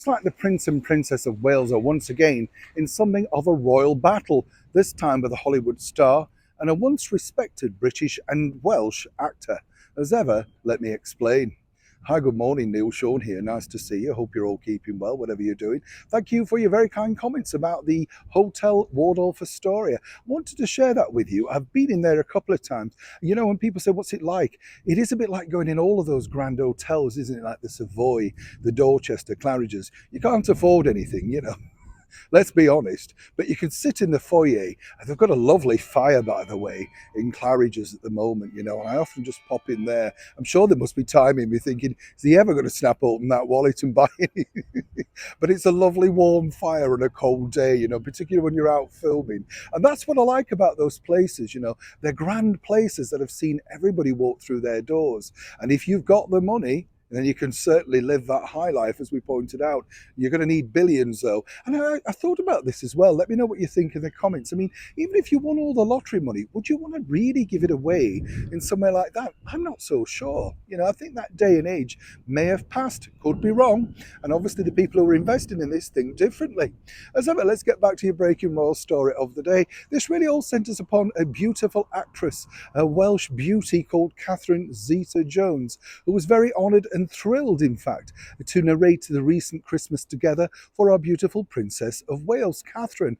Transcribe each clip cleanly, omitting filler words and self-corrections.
It's like the Prince and Princess of Wales are once again in something of a royal battle, this time with a Hollywood star and a once respected British and Welsh actor. As ever, let me explain. Hi, good morning, Neil Sean here. Nice to see you. Hope you're all keeping well, whatever you're doing. Thank you for your very kind comments about the Hotel Waldorf Astoria. I wanted to share that with you. I've been in there a couple of times. You know, when people say, what's it like? It is a bit like going in all of those grand hotels, isn't it? Like the Savoy, the Dorchester, Claridge's. You can't afford anything, you know. Let's be honest. But you can sit in the foyer. They've got a lovely fire, by the way, in Claridge's at the moment, you know, and I often just pop in there. I'm sure there must be timing me thinking, is he ever going to snap open that wallet and buy anything? But it's a lovely warm fire on a cold day, you know, particularly when you're out filming. And that's what I like about those places, you know. They're grand places that have seen everybody walk through their doors. And if you've got the money, then you can certainly live that high life, as we pointed out. You're going to need billions, though. And I thought about this as well. Let me know what you think in the comments. I mean, even if you won all the lottery money, would you want to really give it away in somewhere like that? I'm not so sure. You know, I think that day and age may have passed. Could be wrong. And obviously, the people who are investing in this think differently. As ever, let's get back to your breaking royal story of the day. This really all centres upon a beautiful actress, a Welsh beauty called Catherine Zeta-Jones, who was very honoured and thrilled, in fact, to narrate the recent Christmas together for our beautiful Princess of Wales, Catherine,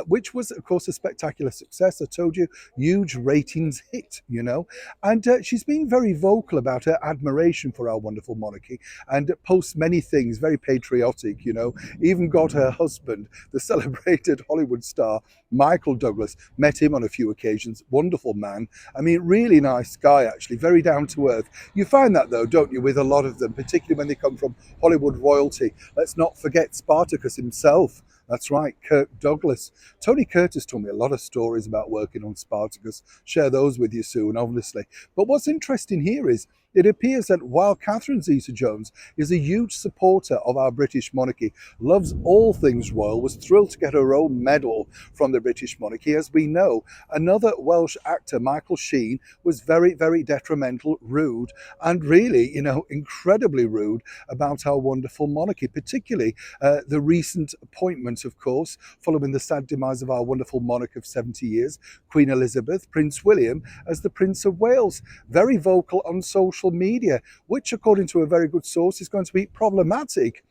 which was, of course, a spectacular success. I told you, huge ratings hit, you know. And she's been very vocal about her admiration for our wonderful monarchy and posts many things, very patriotic, you know. Even got her husband, the celebrated Hollywood star, Michael Douglas, met him on a few occasions. Wonderful man. I mean, really nice guy, actually, very down to earth. You find that, though, don't you, with a lot of them, particularly when they come from Hollywood royalty. Let's not forget Spartacus himself. That's right, Kirk Douglas. Tony Curtis told me a lot of stories about working on Spartacus. Share those with you soon, obviously. But what's interesting here is it appears that while Catherine Zeta-Jones is a huge supporter of our British monarchy, loves all things royal, was thrilled to get her own medal from the British monarchy. As we know, another Welsh actor, Michael Sheen, was very, very detrimental, rude, and really, you know, incredibly rude about our wonderful monarchy, particularly the recent appointment, of course, following the sad demise of our wonderful monarch of 70 years, Queen Elizabeth, Prince William, as the Prince of Wales. Very vocal on social media, which, according to a very good source, is going to be problematic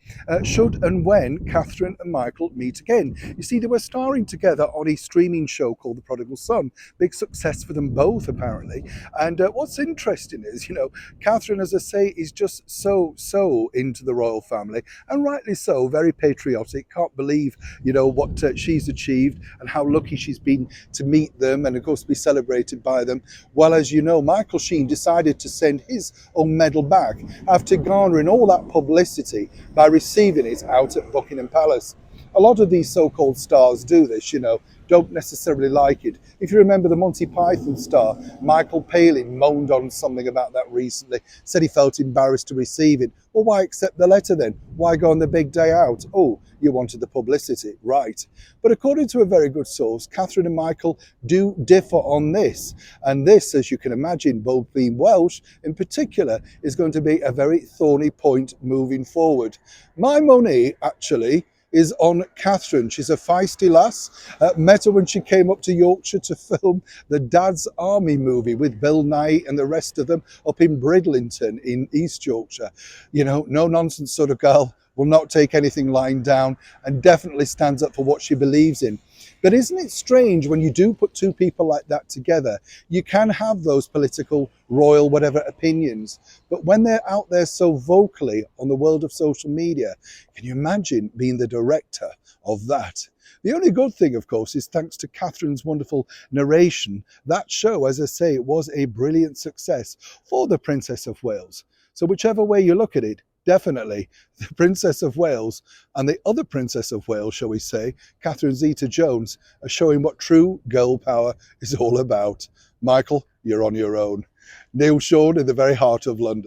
should and when Catherine and Michael meet again. You see, they were starring together on a streaming show called The Prodigal Son. Big success for them both, apparently. And what's interesting is, you know, Catherine, as I say, is just so into the royal family, and rightly so, very patriotic. Can't believe, you know, what she's achieved and how lucky she's been to meet them and, of course, be celebrated by them. Well, as you know, Michael Sheen decided to send his own medal back after garnering all that publicity by receiving it out at Buckingham Palace. A lot of these so-called stars do this, you know, don't necessarily like it. If you remember the Monty Python star, Michael Palin moaned on something about that recently, said he felt embarrassed to receive it. Well, why accept the letter then? Why go on the big day out? Oh, you wanted the publicity, right. But according to a very good source, Catherine and Michael do differ on this. And this, as you can imagine, both being Welsh in particular, is going to be a very thorny point moving forward. My money, actually, is on Catherine. She's a feisty lass. Met her when she came up to Yorkshire to film the Dad's Army movie with Bill Nighy and the rest of them up in Bridlington in East Yorkshire. You know, no nonsense sort of girl, will not take anything lying down, and definitely stands up for what she believes in. But isn't it strange when you do put two people like that together, you can have those political, royal, whatever opinions. But when they're out there so vocally on the world of social media, can you imagine being the director of that? The only good thing, of course, is thanks to Catherine's wonderful narration, that show, as I say, was a brilliant success for the Princess of Wales. So whichever way you look at it, definitely the Princess of Wales and the other Princess of Wales, shall we say, Catherine Zeta-Jones, are showing what true girl power is all about. Michael, you're on your own. Neil Sean in the very heart of London.